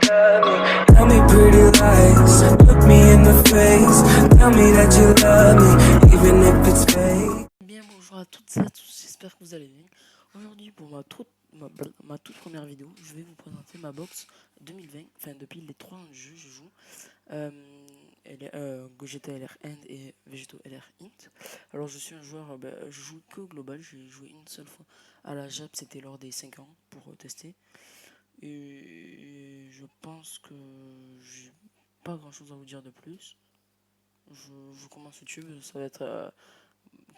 love me. Tell me pretty lies, look me in the face. Tell me that you love me, even if it's fake. Bien, bonjour à toutes et à tous, j'espère que vous allez bien. Aujourd'hui, pour ma toute première vidéo, je vais vous présenter ma box 2020. Enfin, depuis les 3 ans de jeu, je joue Gogeta LR End et Vegeto LR Int. Alors, je suis un joueur, je joue que global. J'ai joué une seule fois à la JAP, c'était lors des 5 ans pour tester. Et je pense que j'ai pas grand chose à vous dire de plus. Je commence YouTube, ça va être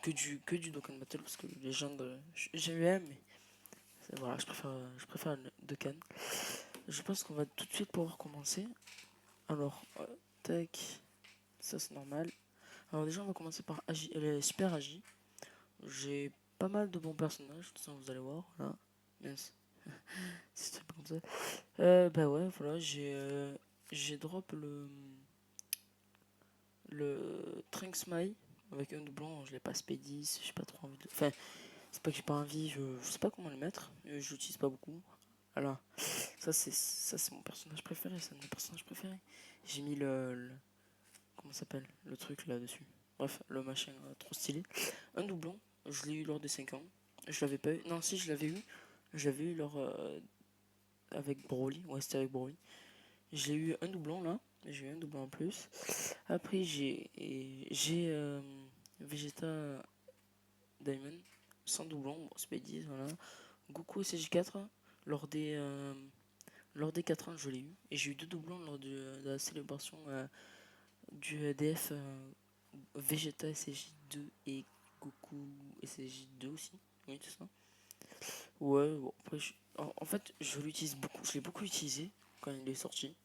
que du Dokkan Battle parce que les gens j'aime, mais voilà, je préfère le Dokkan. Je pense qu'on va tout de suite pouvoir commencer. Alors, tac, ça c'est normal. Alors déjà on va commencer par Agi, elle est super Agi. J'ai pas mal de bons personnages, tout ça vous allez voir, là. Mince. C'est pas comme ça. Bah ouais, voilà, j'ai drop le Trunks Mai avec un doublon, je l'ai pas speedy, j'ai pas trop envie de. Enfin, c'est pas que j'ai pas envie, je sais pas comment le mettre, je l'utilise pas beaucoup. Alors, ça c'est mon personnage préféré, c'est un de mes personnages préférés. J'ai mis comment ça s'appelle, le truc là-dessus. Bref, le machin trop stylé. Un doublon, je l'ai eu lors des 5 ans. Je l'avais pas eu. Non, si, je l'avais eu. Je l'avais eu lors avec Broly. Ouais, c'était avec Broly. J'ai eu un doublon là. J'ai eu un doublon en plus. Après, j'ai Vegeta Diamond sans doublon. Bon, c'est pas 10, voilà. Goku CJ4 lors des 4 ans je l'ai eu et j'ai eu 2 doublons lors de la célébration du EDF Vegeta SCJ2 et Goku SCJ2 aussi, oui c'est ça. Ouais bon après en fait je l'utilise beaucoup, je l'ai beaucoup utilisé quand il est sorti,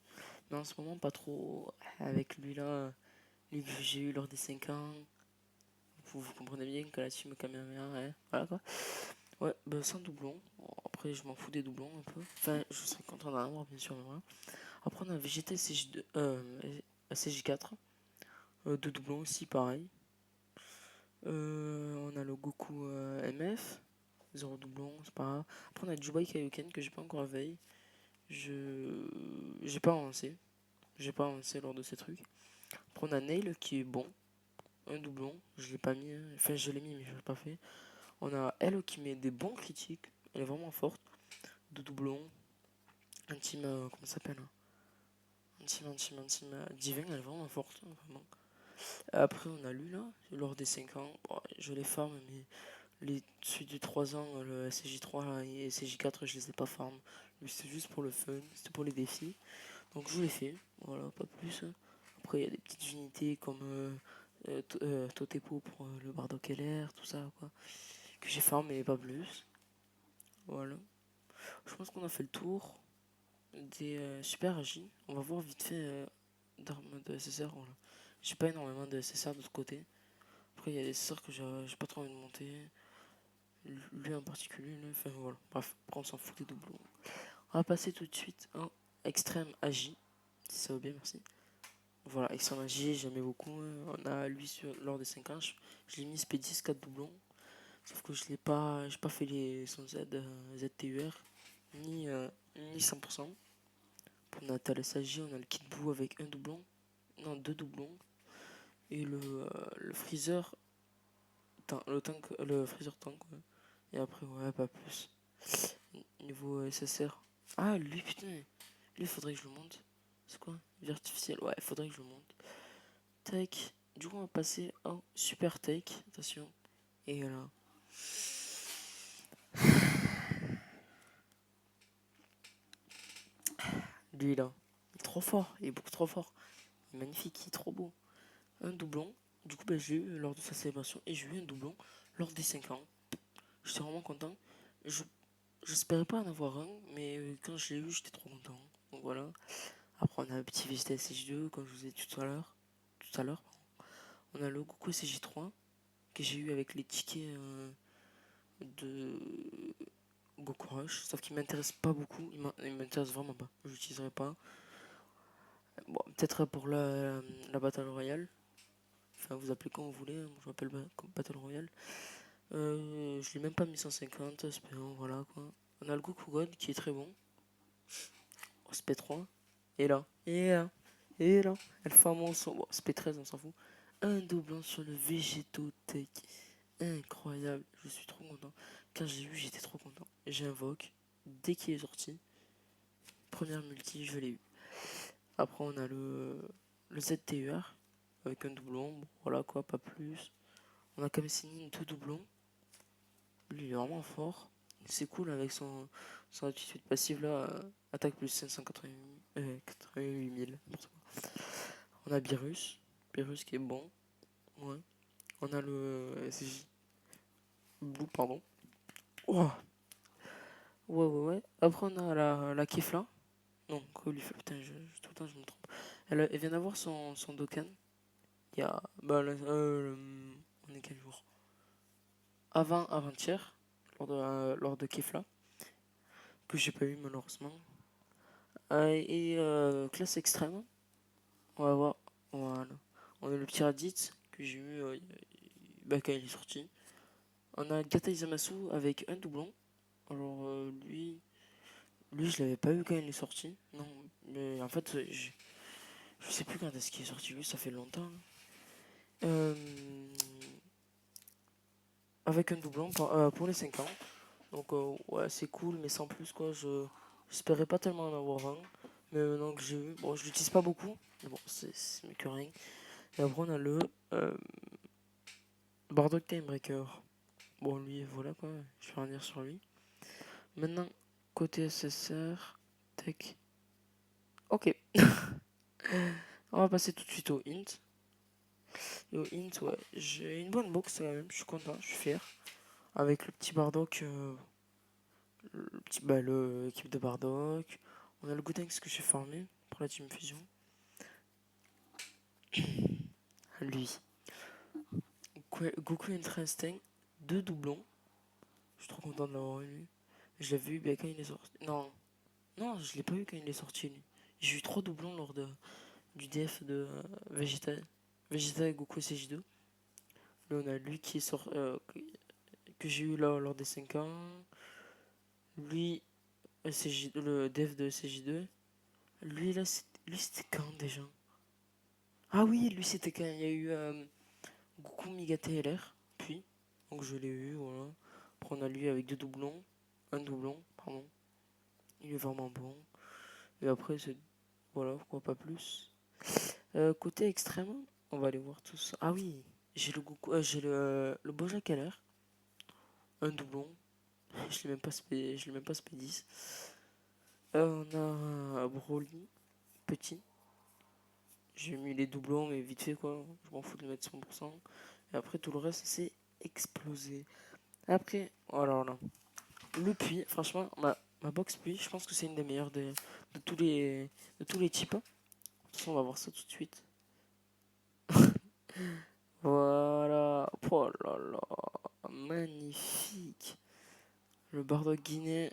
mais en ce moment pas trop avec lui là, lui que j'ai eu lors des 5 ans. Vous comprenez bien que la team Kamehameha, ouais, voilà quoi. Ouais, bah sans doublon. Bon, après, je m'en fous des doublons un peu. Enfin, je serais content d'en avoir, bien sûr, mais voilà. Après, on a Vegeta CJ2, CJ4. Deux doublons aussi, pareil. On a le Goku MF. Zéro doublon, c'est pas grave. Après, on a Jubai Kaioken que j'ai pas encore veille. J'ai pas avancé. J'ai pas avancé lors de ces trucs. Après, on a Nail qui est bon. Un doublon, je l'ai pas mis. Enfin, je l'ai mis, mais je l'ai pas fait. On a elle qui met des bons critiques. Elle est vraiment forte. Deux doublons. Un team, comment ça s'appelle, hein, un team divin, elle est vraiment forte, vraiment. Après, on a lui là, lors des 5 ans. Bon, je les farm, mais celui du 3 ans, le SCJ3 là, et SCJ4, je les ai pas farm. Lui, c'était juste pour le fun, c'était pour les défis. Donc, je l'ai fait, voilà, pas plus. Après, il y a des petites unités comme Totepo pour le Bardock LR, tout ça, quoi. Que j'ai farm, mais pas plus. Voilà. Je pense qu'on a fait le tour des super agi. On va voir vite fait d'armes de SSR. Voilà. J'ai pas énormément de SSR de ce côté. Après, il y a des SSR que j'ai pas trop envie de monter. Lui en particulier, là, enfin voilà. Bref, après, on s'en fout des doublons. On va passer tout de suite en extrême agi. Si ça va bien, merci. Voilà, extrême agi, j'aimais beaucoup. On a lui lors des 5 ans. Je l'ai mis SP10, 4 doublons. Sauf que je l'ai pas. J'ai pas fait son Z, ZTUR. Ni 100%. On a Thales AG, on a le Kid Buu avec un doublon. Non, 2 doublons. Et le freezer. Le freezer tank, ouais. Et après, ouais, pas plus. Niveau SSR. Ah, lui, putain. Lui, faudrait que je le monte. C'est quoi? Vertificiel. Ouais, faudrait que je le monte. Take. Du coup, on va passer au super take. Attention. Et là. Lui, là. Il est trop fort. Il est beaucoup trop fort. Il est magnifique. Il est trop beau. Un doublon. Du coup, j'ai eu lors de sa célébration. Et j'ai eu un doublon lors des 5 ans. J'étais vraiment content. J'espérais pas en avoir un, mais quand je l'ai eu, j'étais trop content. Donc voilà. Après, on a un petit Vegeta SCJ2, comme je vous ai dit tout à l'heure. On a le Goku SCJ3, que j'ai eu avec les tickets de Goku Rush. Sauf qu'il m'intéresse pas beaucoup. Il m'intéresse vraiment pas. Je l'utiliserai pas. Bon, peut-être pour la Battle Royale. Enfin, vous appelez comme vous voulez. Moi, je m'appelle Battle Royale. Je l'ai même pas mis 150, espérons, voilà quoi. On a le Goku God qui est très bon. SP3. Et là, et là, et là, elle fait un mensonge. Bon, c'est P13, on s'en fout. Un doublon sur le Végétotech. Incroyable, je suis trop content. Quand j'ai vu, j'étais trop content. J'invoque, dès qu'il est sorti, première multi, je l'ai eu. Après, on a le ZTUR avec un doublon. Bon, voilà quoi, pas plus. On a Kamsinin, deux doublons. Lui, il est vraiment fort. C'est cool avec son attitude passive là. Attaque plus 88 000. On a Beerus. Beerus qui est bon. Ouais. On a le SJ. Blue, pardon. Oh. Ouais. Après, on a la Kefla. Non, Caulifla. Putain, tout le temps, je me trompe. Elle vient d'avoir son Dokkan. Il y a. Bah, on est quel jour? Avant-hier. Lors de Kefla. Que j'ai pas eu malheureusement. Classe extrême. On va voir. Voilà. On a le petit Raditz que j'ai eu quand il est sorti. On a Gata Izamasu avec un doublon. Alors lui je l'avais pas eu quand il est sorti. Non, mais en fait je sais plus quand est-ce qu'il est sorti lui, ça fait longtemps. Euh, avec un doublon pour les 5 ans. Donc ouais c'est cool mais sans plus quoi. J'espérais pas tellement en avoir un. Mais maintenant que j'ai eu, bon je l'utilise pas beaucoup. Mais bon c'est mieux que rien. Et après on a le Bardock Timebreaker. Bon lui voilà quoi, je vais revenir sur lui. Maintenant côté SSR, tech. Ok. On va passer tout de suite au int. Et au int, ouais, j'ai une bonne box quand même, je suis content, je suis fier. Avec le petit Bardock, l'équipe de Bardock. On a le Gotenks que j'ai formé pour la team fusion. Lui. Goku Ultra Instinct, deux doublons. Je suis trop content de l'avoir eu. Je l'ai vu quand il est sorti. Non, je l'ai pas eu quand il est sorti lui. J'ai eu 3 doublons lors du DF de Vegeta. Vegeta et Goku CJ2. Là on a lui qui est sorti. Que j'ai eu là lors des 5 ans. Lui, le dev de CJ2. Lui, là, lui c'était quand déjà? Ah oui, lui, c'était quand il y a eu Goku Miga TLR. Puis, donc je l'ai eu, voilà. Après, on a lui avec deux doublons. Un doublon, pardon. Il est vraiment bon. Et après, c'est. Voilà, pourquoi pas plus. Côté extrême, on va aller voir tout ça. Ah oui, j'ai le Goku, j'ai le Bojack LR. Un doublon. Je l'ai même pas spé 10. On a Broly, petit. J'ai mis les doublons, mais vite fait quoi. Je m'en fous de le mettre 100%. Et après, tout le reste, c'est explosé. Après, alors là, le puits, franchement, ma box puits, je pense que c'est une des meilleures de tous les types. De toute façon, on va voir ça tout de suite. Voilà. Oh là là. Magnifique. Le Bardock Guinée.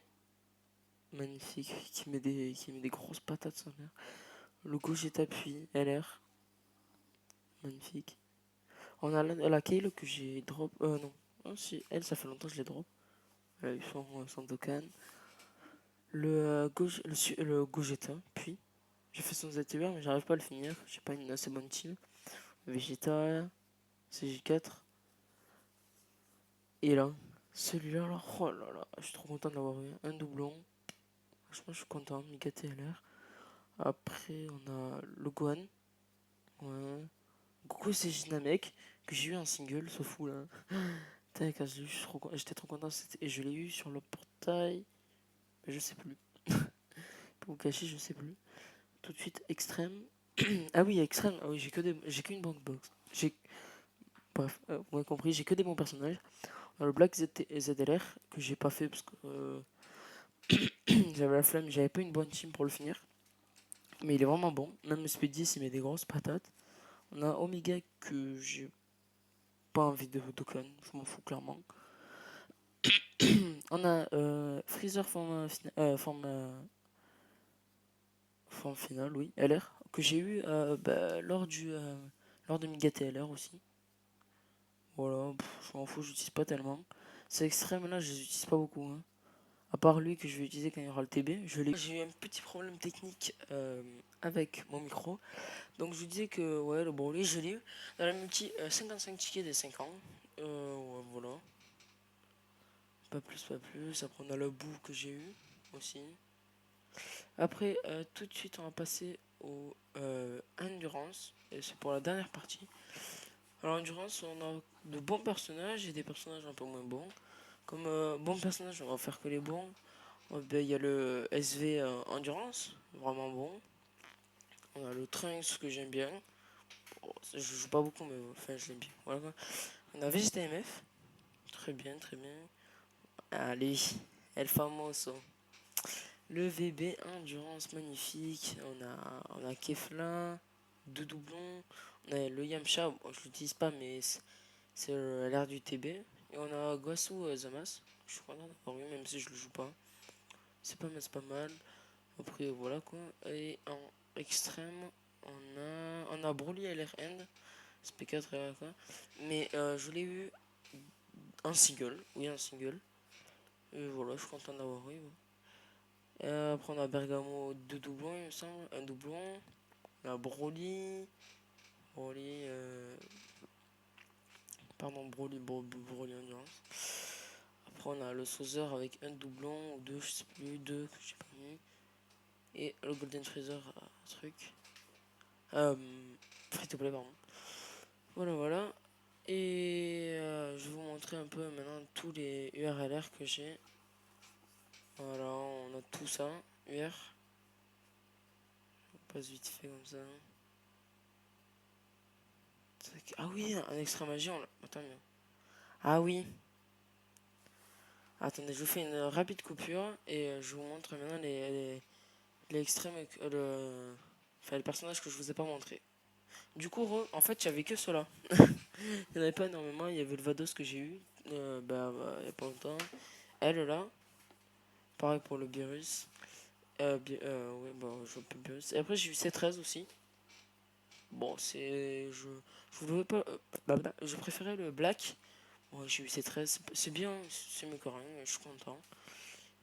Magnifique. Qui met des grosses patates, sa mère. Le Gogeta Puits, LR. Magnifique. On a la Kale que j'ai drop. Non. Oh, si, elle, ça fait longtemps que je l'ai drop. Elle a eu son Dokkan. Le Gogeta, puis j'ai fait son ZTR, mais j'arrive pas à le finir. J'ai pas une assez bonne team. Vegeta, CJ4. Et là, celui-là, là, oh là là, je suis trop content d'avoir eu un doublon. Franchement, je suis content. Mika TLR. Après, on a le Gohan. Ouais. Goku CJ Namek, que j'ai eu en single, ce fou là. Putain, quand je l'ai eu, j'étais trop content. Et je l'ai eu sur le portail. Mais je sais plus. Pour vous cacher, je sais plus. Tout de suite, extrême. Ah oui, extrême. Ah oui, j'ai qu'une banque box. Bref, vous m'avez compris, j'ai que des bons personnages. On a le Black ZLR que j'ai pas fait parce que j'avais la flemme, j'avais pas une bonne team pour le finir. Mais il est vraiment bon. Même le Speed 10, il met des grosses patates. On a Omega que j'ai pas envie de Dokkan, je m'en fous clairement. On a Freezer forme finale, oui, LR, que j'ai eu lors de Miga TLR aussi. Voilà, je m'en fous, j'utilise pas tellement. Ces extrêmes là, je les utilise pas beaucoup. Hein. À part lui que je vais utiliser quand il y aura le TB. J'ai eu un petit problème technique avec mon micro. Donc je vous disais que ouais, le Broly, je l'ai eu dans la multi 55 tickets des 5 ans. Ouais, voilà. Pas plus, pas plus. Après on a le bout que j'ai eu aussi. Après, tout de suite, on va passer au Endurance. Et c'est pour la dernière partie. Alors, Endurance, on a de bons personnages et des personnages un peu moins bons. Comme bons personnages, on va faire que les bons. Ben, y a le SV Endurance, vraiment bon. On a le Trunks que j'aime bien. Bon, je joue pas beaucoup, mais enfin, je l'aime bien. Voilà, quoi. On a Vegeta MF. Très bien, très bien. Allez, El Famoso. Le VB Endurance magnifique. On a Kefla, deux doublons. On a le Yamcha. Bon, je l'utilise pas, mais c'est l'air du TB. Et on a Gosu Zamas. Je suis content d'avoir eu, même si je le joue pas. C'est pas mal, c'est pas mal. Après, voilà quoi. Et en extrême, on a Broly LR End. SP4 et quoi. Mais je l'ai eu en single. Oui, en single. Et voilà, je suis content d'avoir eu. Après, on a Bergamo, deux doublons, il me semble. Un doublon. On a Broly. Broly. Pardon, Broly Endurance. Après, on a le Sauzer avec un doublon ou deux, je sais plus, deux que j'ai pas mis. Et le Golden Freezer truc. Free to play, pardon. Voilà, voilà. Et je vais vous montrer un peu maintenant tous les URLR que j'ai. Voilà, on a tout ça. UR. On passe vite fait comme ça. Ah oui, un extra magie. Attends, mais... Ah oui. Attendez, je vous fais une rapide coupure et je vous montre maintenant les extrêmes, enfin les personnages que je vous ai pas montré. Du coup, en fait, j'avais que cela. Il n'y en avait pas énormément. Il y avait le Vados que j'ai eu il y a pas longtemps. Elle là, pareil pour le virus. Ouais, bah, je vois plus le virus. Et après, j'ai eu C13 aussi. Bon, je voulais pas. Je préférais le Black. Bon, j'ai eu C13. C'est bien, c'est mieux que rien. Je suis content.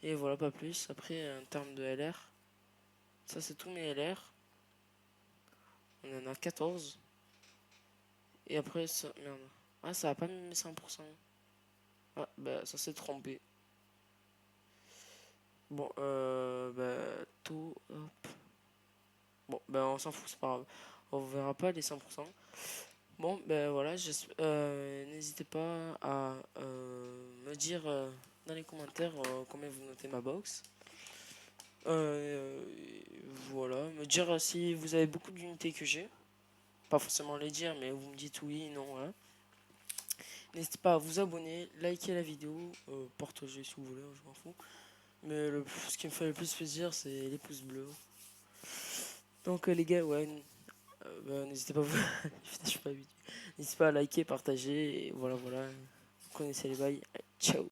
Et voilà, pas plus. Après, en termes de LR, ça c'est tous mes LR. On en a 14. Et après, ça. Merde. Ah, ça a pas mis mes 100%. Ah, bah, ça s'est trompé. Bon, tout. Hop. Bon, ben, on s'en fout, c'est pas grave. On verra pas les 100%. Bon, ben voilà, n'hésitez pas à me dire dans les commentaires combien vous notez ma box. Voilà, me dire si vous avez beaucoup d'unités que j'ai. Pas forcément les dire, mais vous me dites oui, non, voilà. N'hésitez pas à vous abonner, liker la vidéo, partager si vous voulez, je m'en fous. Mais ce qui me fait le plus plaisir, c'est les pouces bleus. Donc les gars, ouais, n'hésitez pas, je suis pas habitué. N'hésitez pas à liker, partager, et voilà, voilà. Vous connaissez les bails. Allez, ciao.